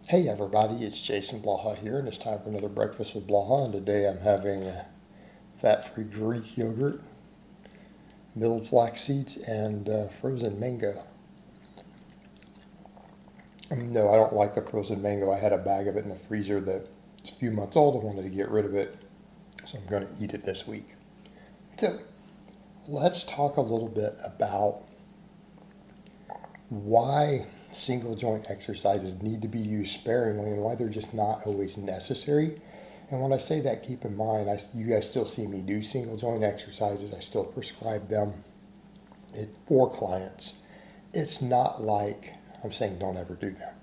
Hey everybody, it's Jason Blaha here, and it's time for another breakfast with Blaha. And today I'm having fat-free Greek yogurt, milled flax seeds, and frozen mango. No, I don't like the frozen mango. I had a bag of it in the freezer that's a few months old. I wanted to get rid of it, so I'm going to eat it this week. So let's talk a little bit about why single joint exercises need to be used sparingly and why they're just not always necessary. And when I say that, keep in mind, you guys still see me do single joint exercises. I still prescribe them for clients. It's not like I'm saying don't ever do them.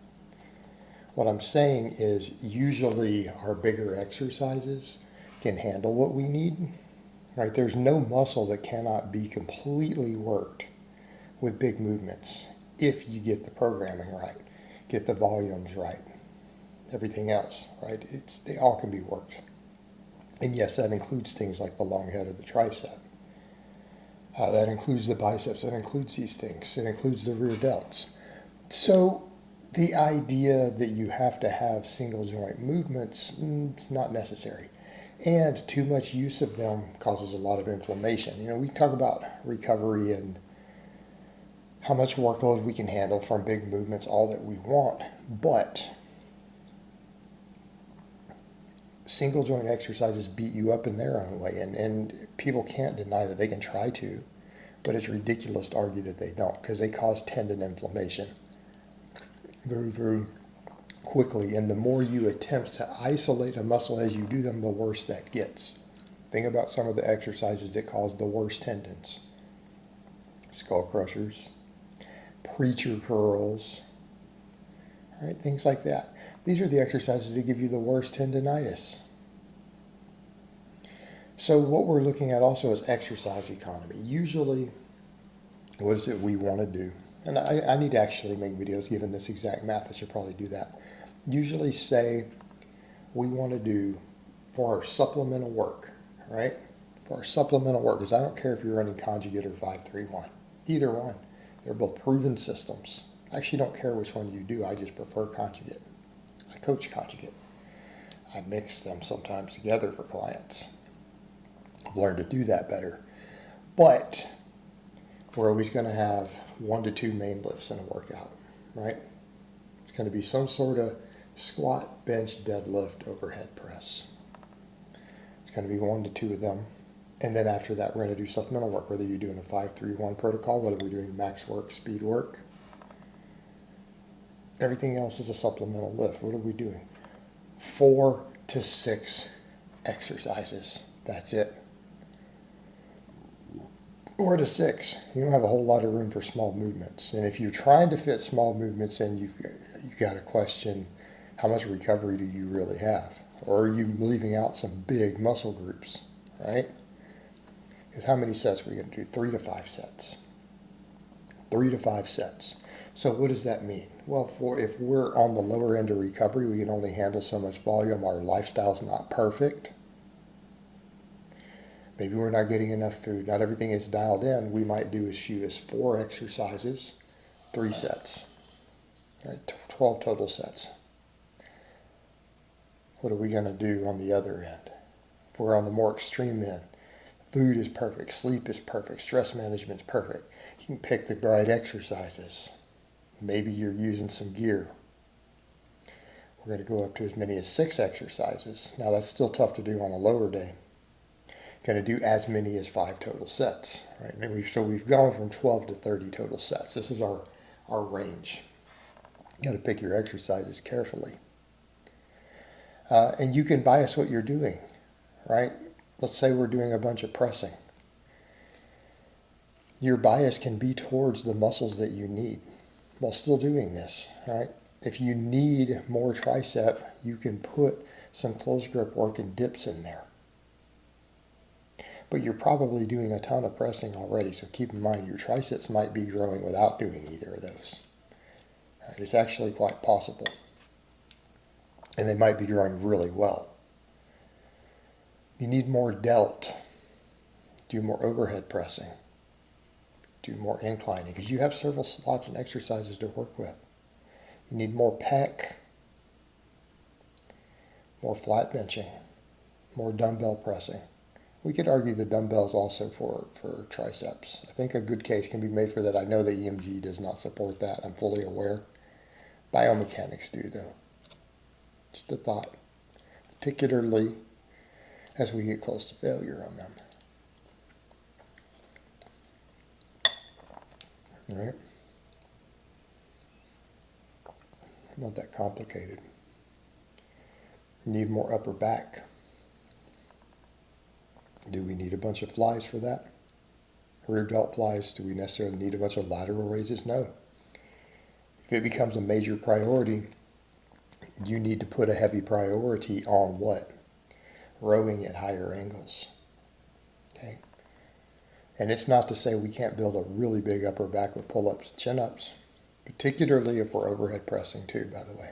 What I'm saying is usually our bigger exercises can handle what we need, right? There's no muscle that cannot be completely worked with big movements if you get the programming right, get the volumes right, everything else, right? They all can be worked. And yes, that includes things like the long head of the tricep. That includes the biceps. That includes these things. It includes the rear delts. So the idea that you have to have single joint movements, it's not necessary. And too much use of them causes a lot of inflammation. We talk about recovery and how much workload we can handle from big movements, all that we want. But single joint exercises beat you up in their own way. And people can't deny that they can try to, but it's ridiculous to argue that they don't, because they cause tendon inflammation very, very quickly. And the more you attempt to isolate a muscle as you do them, the worse that gets. Think about some of the exercises that cause the worst tendons: skull crushers, preacher curls, right? Things like that. These are the exercises that give you the worst tendonitis. So what we're looking at also is exercise economy. Usually, what is it we want to do? And I need to actually make videos given this exact math. I should probably do that. Usually say we want to do for our supplemental work, right? For our supplemental work, because I don't care if you're running conjugate or 5-3-1. Either one. They're both proven systems. I actually don't care which one you do. I just prefer conjugate. I coach conjugate. I mix them sometimes together for clients. I've learned to do that better. But we're always going to have 1 to 2 main lifts in a workout, right? It's going to be some sort of squat, bench, deadlift, overhead press. It's going to be 1 to 2 of them. And then after that, we're going to do supplemental work, whether you're doing a 5-3-1 protocol, whether we're doing max work, speed work. Everything else is a supplemental lift. What are we doing? 4 to 6 exercises. That's it. 4 to 6. You don't have a whole lot of room for small movements. And if you're trying to fit small movements in, you've got to question how much recovery do you really have? Or are you leaving out some big muscle groups, right? Because how many sets are we going to do? 3 to 5 sets. 3 to 5 sets. So what does that mean? Well, if we're on the lower end of recovery, we can only handle so much volume. Our lifestyle's not perfect. Maybe we're not getting enough food. Not everything is dialed in. We might do as few as 4 exercises, 3 sets. Right? 12 total sets. What are we going to do on the other end? If we're on the more extreme end, food is perfect, sleep is perfect, stress management is perfect. You can pick the right exercises. Maybe you're using some gear. We're going to go up to as many as 6 exercises. Now that's still tough to do on a lower day. Going to do as many as 5 total sets. Right? And so we've gone from 12 to 30 total sets. This is our range. You got to pick your exercises carefully. And you can bias what you're doing, right? Let's say we're doing a bunch of pressing. Your bias can be towards the muscles that you need while still doing this, right? If you need more tricep, you can put some close grip work and dips in there. But you're probably doing a ton of pressing already, so keep in mind your triceps might be growing without doing either of those. Right? It's actually quite possible. And they might be growing really well. You need more delt. Do more overhead pressing. Do more inclining, because you have several slots and exercises to work with. You need more pec. more flat benching, more dumbbell pressing. We could argue the dumbbells also for triceps. I think a good case can be made for that. I know the EMG does not support that. I'm fully aware. Biomechanics do, though. Just a thought, particularly as we get close to failure on them. All right? Not that complicated. Need more upper back. Do we need a bunch of flies for that? Rear delt flies, do we necessarily need a bunch of lateral raises? No. If it becomes a major priority, you need to put a heavy priority on what? Rowing at higher angles. Okay? And it's not to say we can't build a really big upper back with pull-ups and chin-ups, particularly if we're overhead pressing too, by the way.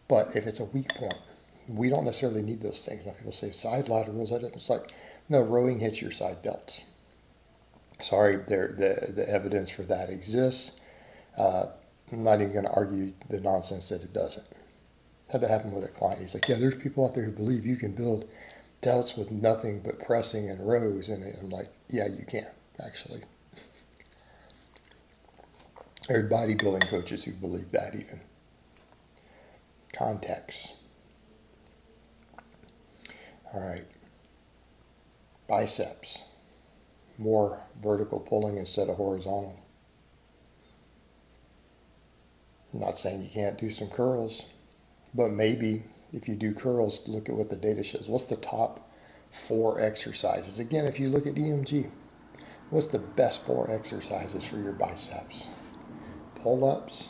But if it's a weak point, we don't necessarily need those things. Now people say side laterals. It's like, no, rowing hits your side delts. Sorry, the evidence for that exists. I'm not even going to argue the nonsense that it doesn't. Had that happen with a client. He's like, yeah, there's people out there who believe you can build delts with nothing but pressing and rows. And I'm like, yeah, you can, actually. There's bodybuilding coaches who believe that even. Context. All right. Biceps. More vertical pulling instead of horizontal. I'm not saying you can't do some curls, but maybe if you do curls, look at what the data shows. What's the top 4 exercises? Again, if you look at EMG, what's the best 4 exercises for your biceps? Pull-ups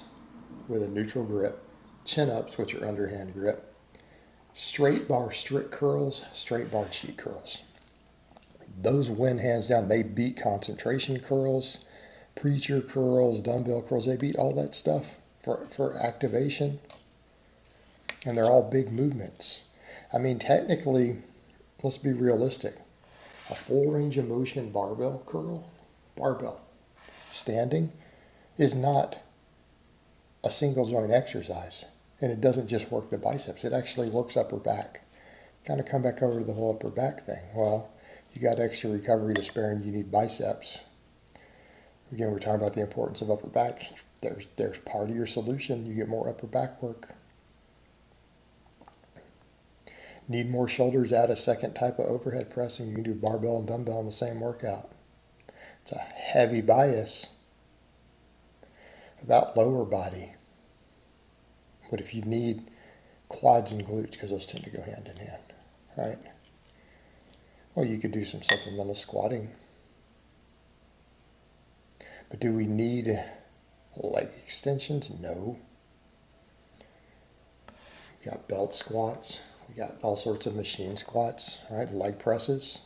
with a neutral grip, chin-ups, which are underhand grip, straight bar strict curls, straight bar cheat curls. Those win hands down. They beat concentration curls, preacher curls, dumbbell curls. They beat all that stuff for activation. And they're all big movements. I mean, technically, let's be realistic. A full range of motion barbell curl, barbell, standing, is not a single joint exercise. And it doesn't just work the biceps. It actually works upper back. Kind of come back over to the whole upper back thing. Well, you got extra recovery to spare and you need biceps. Again, we're talking about the importance of upper back. There's part of your solution. You get more upper back work. Need more shoulders, add a second type of overhead pressing. You can do barbell and dumbbell in the same workout. It's a heavy bias about lower body. But if you need quads and glutes, because those tend to go hand in hand, right? Well, you could do some supplemental squatting. But do we need leg extensions? No. We got belt squats. We got all sorts of machine squats, right? Leg presses.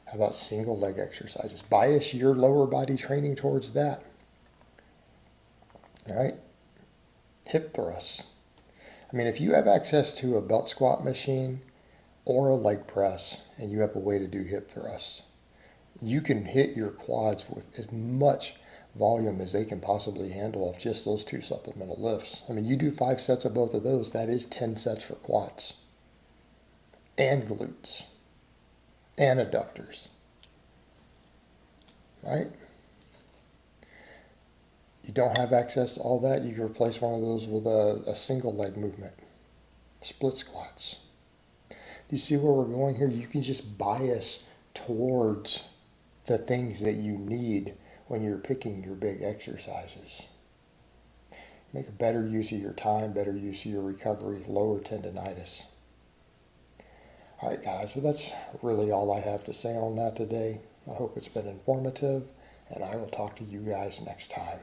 How about single leg exercises? Bias your lower body training towards that. All right? Hip thrusts. I mean, if you have access to a belt squat machine or a leg press and you have a way to do hip thrusts, you can hit your quads with as much volume as they can possibly handle of just those 2 supplemental lifts. I mean, you do 5 sets of both of those, that is 10 sets for quads and glutes and adductors, right? You don't have access to all that, you can replace one of those with a single leg movement. Split squats. Do you see where we're going here? You can just bias towards the things that you need when you're picking your big exercises. Make a better use of your time, better use of your recovery, lower tendinitis. All right, guys, well, that's really all I have to say on that today. I hope it's been informative, and I will talk to you guys next time.